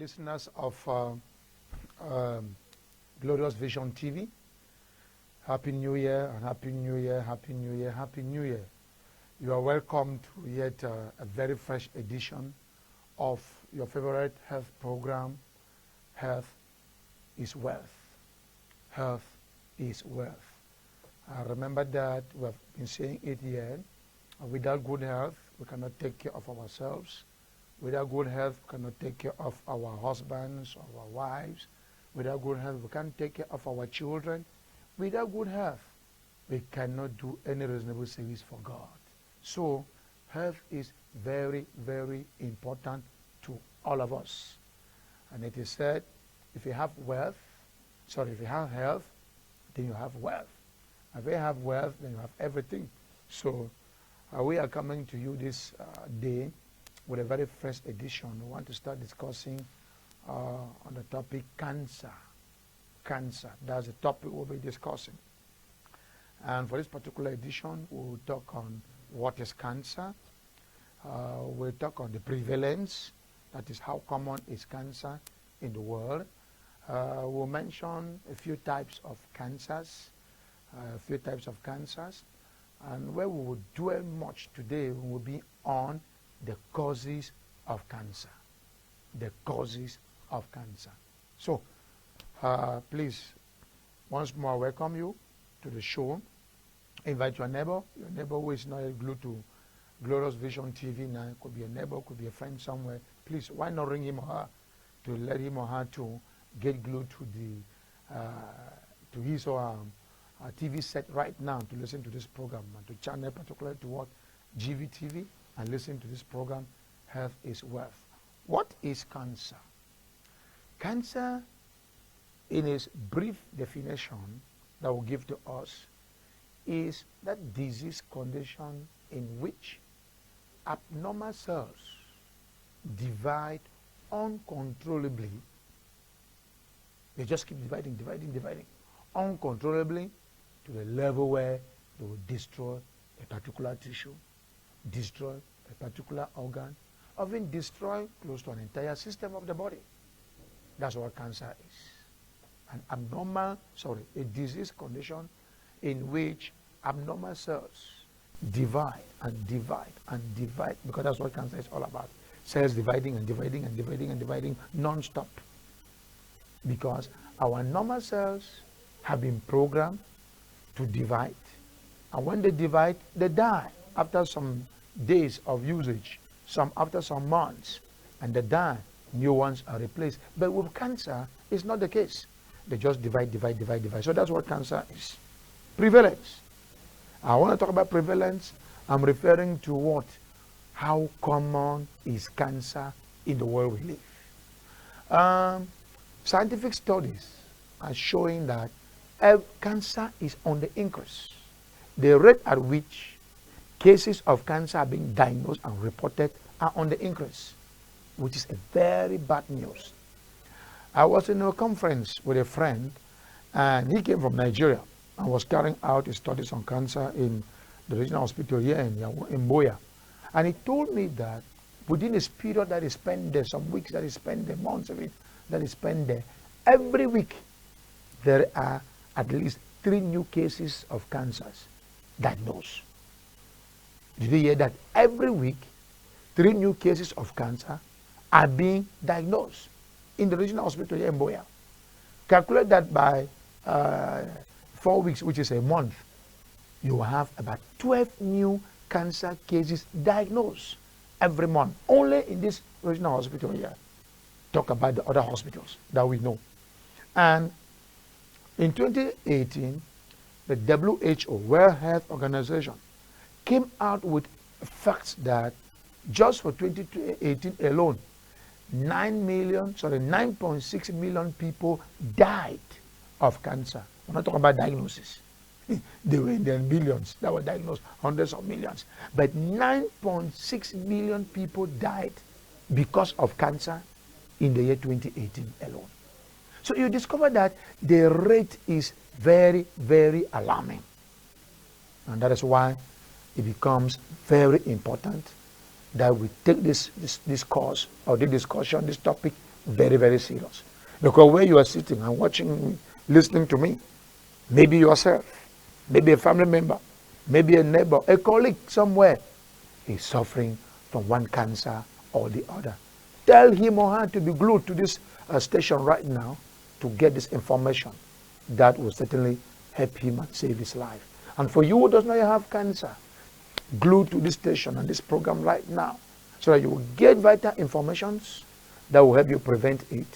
listeners of Glorious Vision TV. Happy New Year and Happy New Year, Happy New Year, Happy New Year. You are welcome to yet a very fresh edition of your favorite health program, Health is Wealth. Health is wealth. Remember that we have been saying it here. Without good health, we cannot take care of ourselves. Without good health, we cannot take care of our husbands, our wives. Without good health, we can't take care of our children. Without good health, we cannot do any reasonable service for God. So, health is very, very important to all of us. And it is said, if you have if you have health, then you have wealth. If you have wealth, then you have everything. So, we are coming to you this day with a very fresh edition. We want to start discussing on the topic cancer. Cancer, that's the topic we'll be discussing. And for this particular edition, we'll talk on what is cancer. We'll talk on the prevalence, that is how common is cancer in the world. We'll mention a few types of cancers, and where we will dwell much today will be on the causes of cancer. The causes of cancer. So, please, once more, I welcome you to the show. Invite your neighbor who is not glued to Glorious Vision TV now. Could be a neighbor, could be a friend somewhere. Please, why not ring him or her to let him or her to get glued to the to his or her TV set right now to listen to this program and to channel particularly to what GVTV and listen to this program. Health is wealth. What is cancer? Cancer, in its brief definition that will give to us, is that disease condition in which abnormal cells divide uncontrollably. They just keep dividing uncontrollably to the level where they will destroy a particular tissue, destroy a particular organ, or even destroy close to an entire system of the body. That's what cancer is. A disease condition in which abnormal cells divide and divide and divide, because that's what cancer is all about. Cells dividing and dividing and dividing and dividing non-stop. Because our normal cells have been programmed to divide. And when they divide, they die after some days of usage, after some months, and they die. New ones are replaced. But with cancer, it's not the case. They just divide. So that's what cancer is. Prevalence. I want to talk about prevalence. I'm referring to what? How common is cancer in the world we live? Scientific studies are showing that cancer is on the increase. The rate at which cases of cancer are being diagnosed and reported are on the increase, which is a very bad news. I was in a conference with a friend, and he came from Nigeria and was carrying out his studies on cancer in the regional hospital here in Boya. And he told me that within this period that he spent there, some weeks that he spent there, months of it that he spent there, every week there are at least 3 new cases of cancers diagnosed. Did you hear that? Every week, 3 new cases of cancer are being diagnosed in the regional hospital here in Boya. Calculate that by 4 weeks, which is a month, you will have about 12 new cancer cases diagnosed every month, only in this regional hospital here. Talk about the other hospitals that we know. And in 2018, the WHO, World Health Organization, came out with facts that just for 2018 alone, 9.6 million people died of cancer. We're not talking about diagnosis. They were in their millions that were diagnosed, hundreds of millions. But 9.6 million people died because of cancer in the year 2018 alone. So you discover that the rate is very, very alarming. And that is why it becomes very important that we take this course or this discussion, this topic very, very serious. Because where you are sitting and watching me, listening to me, maybe yourself, maybe a family member, maybe a neighbor, a colleague somewhere is suffering from one cancer or the other. Tell him or her to be glued to this station right now to get this information. That will certainly help him and save his life. And for you who does not have cancer, glued to this station and this program right now so that you will get vital informations that will help you prevent it.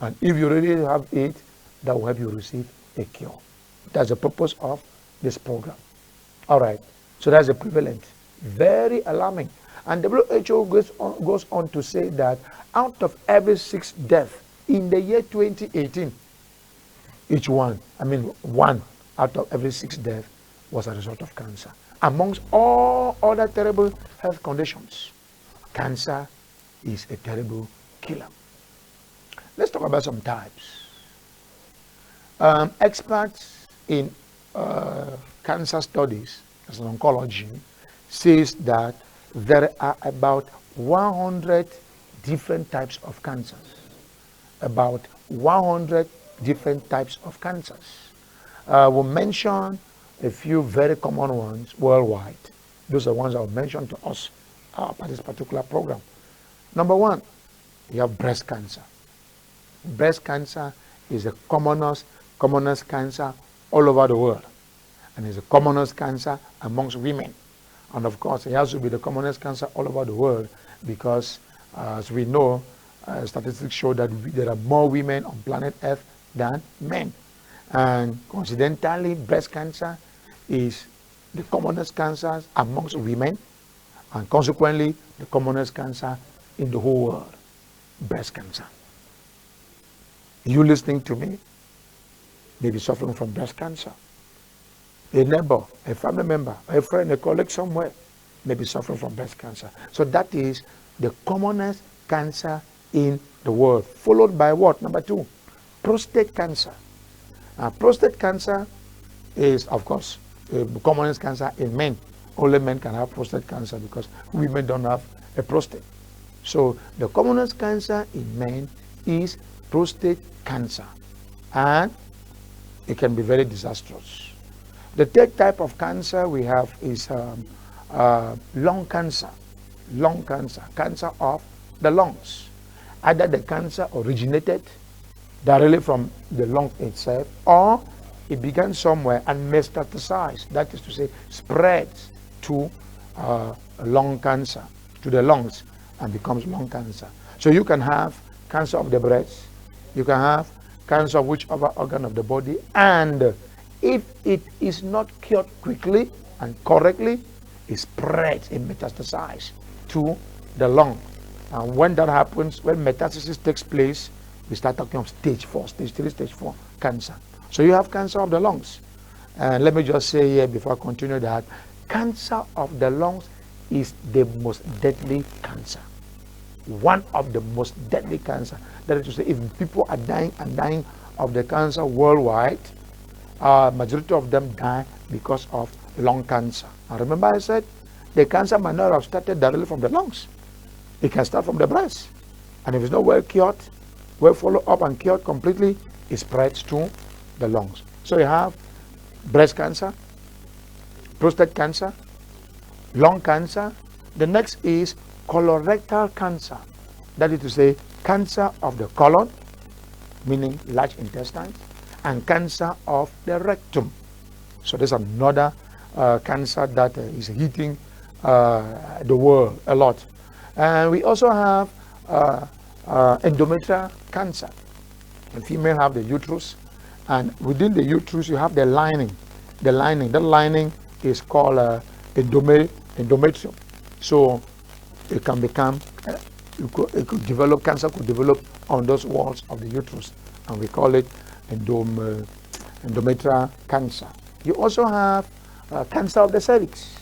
And if you really have it, that will help you receive a cure. That's the purpose of this program. All right. So that's the prevalent. Very alarming. And WHO goes on to say that out of every 6 deaths in the year 2018, one out of every 6 deaths was a result of cancer. Amongst all other terrible health conditions, cancer is a terrible killer. Let's talk about some types. Experts in cancer studies, as an oncology, says that there are about 100 different types of cancers. About 100 different types of cancers. We'll mention a few very common ones worldwide. Those are ones I will mention to us by this particular program. Number 1, you have breast cancer. Breast cancer is the commonest cancer all over the world. And it's the commonest cancer amongst women. And of course, it has to be the commonest cancer all over the world because, as we know, statistics show that there are more women on planet Earth than men. And coincidentally, breast cancer is the commonest cancer amongst women, and consequently, the commonest cancer in the whole world, breast cancer. You listening to me may be suffering from breast cancer. A neighbor, a family member, a friend, a colleague somewhere may be suffering from breast cancer. So that is the commonest cancer in the world. Followed by what? Number 2, prostate cancer. Prostate cancer is, of course, the commonest cancer in men. Only men can have prostate cancer because women don't have a prostate. So the commonest cancer in men is prostate cancer, and it can be very disastrous. The third type of cancer we have is lung cancer. Lung cancer, cancer of the lungs. Either the cancer originated directly from the lung itself, or it began somewhere and metastasized, that is to say, spreads to lung cancer, to the lungs, and becomes lung cancer. So you can have cancer of the breast, you can have cancer of whichever organ of the body, and if it is not cured quickly and correctly, it spreads, it metastasizes to the lung. And when that happens, when metastasis takes place, we start talking of stage 4, stage 3, stage 4 cancer. So you have cancer of the lungs. And let me just say here before I continue that cancer of the lungs is the most deadly cancer. One of the most deadly cancer. That is to say, if people are dying of the cancer worldwide, majority of them die because of lung cancer. And remember I said, the cancer might not have started directly from the lungs. It can start from the breast. And if it's not well cured, well followed up and cured completely, it spreads to the lungs. So you have breast cancer, prostate cancer, lung cancer. The next is colorectal cancer. That is to say, cancer of the colon, meaning large intestine, and cancer of the rectum. So there's another cancer that is hitting the world a lot. And we also have endometrial cancer. The female have the uterus, and within the uterus you have the lining. The lining is called endometrium. So it can become, cancer could develop on those walls of the uterus, and we call it endometrial cancer. You also have cancer of the cervix.